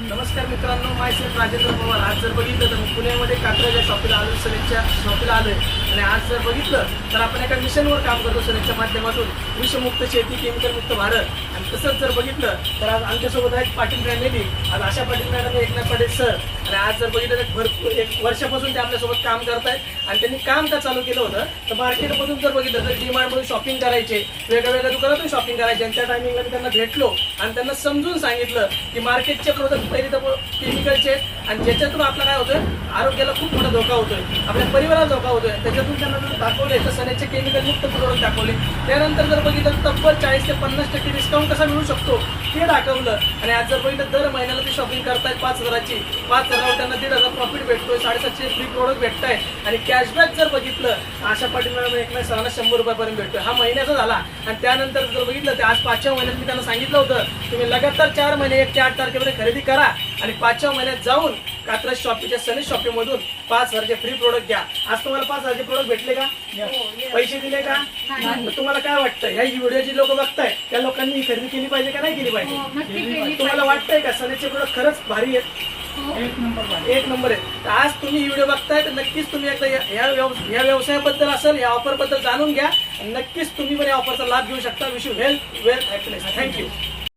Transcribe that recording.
नमस्कार मित्रांनो, माय सेल्फ राजेंद्र पवार. आज जर बघितलं तर मी पुण्यामध्ये कात्रजच्या शॉपीला आलो, सनेजच्या शॉपीला आलोय. आणि आज जर बघितलं तर आपण एका मिशनवर काम करतो सनेजच्या माध्यमातून, विषमुक्त शेती, केमिकलमुक्त भारत. आणि तसंच जर बघितलं तर आज आमच्यासोबत आहेत पाटील फॅमिली. आज आशा पाटील मॅडम, एकनाथ पाटील सर. आणि आज जर बघितलं तर भरपूर 1 वर्षापासून ते आपल्यासोबत काम करत आहेत. आणि त्यांनी काम का चालू केलं होतं तर मार्केटमधून जर बघितलं तर डीमार्टमधून शॉपिंग करायचे, वेगवेगळ्या दुकानातून शॉपिंग करायचे. आणि त्या टायमिंगला मी त्यांना भेटलो आणि त्यांना समजून सांगितलं की मार्केटचे प्रोडक्ट पहिले तर केमिकलचे, आणि ज्याच्यातून आपला काय होतोय, आरोग्याला खूप मोठा धोका होतोय, आपल्या परिवाराला धोका होतोय. त्याच्यातून त्यांना जर दाखवले तर सनेजचे केमिकल मुक्त प्रोडक्ट दाखवले. त्यानंतर जर बघितलं तर तब्बल 40 ते 50% डिस्काउंट कसा मिळू शकतो ते दाखवलं. आणि आज जर बघितलं दर महिन्याला ते शॉपिंग करतायत 5,000ची, 5,000वर त्यांना 1,500 प्रॉफिट भेटतोय, 750 फ्री प्रोडक्ट भेटताय. आणि कॅशबॅक जर बघितलं आशा पाटील मॅडम एकनाथ सरांना 100 रुपयापर्यंत भेटतोय. हा महिन्याचा झाला. आणि त्यानंतर जर बघितलं तर आज 5व्या महिन्यात मी त्यांना सांगितलं होतं तुम्ही लगातार 4 महिने 1 ते 8 तारखेपर्यंत खरेदी करा आणि 5व्या महिन्यात जाऊन कात्रज शॉपीच्या सनेज शॉपीमधून 5,000चे फ्री प्रोडक्ट घ्या. आज तुम्हाला 5,000चे प्रोडक्ट भेटले का? पैसे दिले का? तुम्हाला काय वाटतं, ह्या व्हिडिओ जी लोक बघताय त्या लोकांनी ही खरेदी केली पाहिजे का नाही केली पाहिजे? तुम्हाला वाटतंय का सनेजचे प्रोडक्ट खरंच भारी आहेत? एक नंबर आहे. तर आज तुम्ही ही व्हिडिओ बघताय तर नक्कीच तुम्ही एकदा या व्यवसायाबद्दल असेल, या ऑफरबद्दल जाणून घ्या. नक्कीच तुम्ही पण या ऑफरचा लाभ घेऊ शकता. Wish you health, wealth, happiness. Thank you.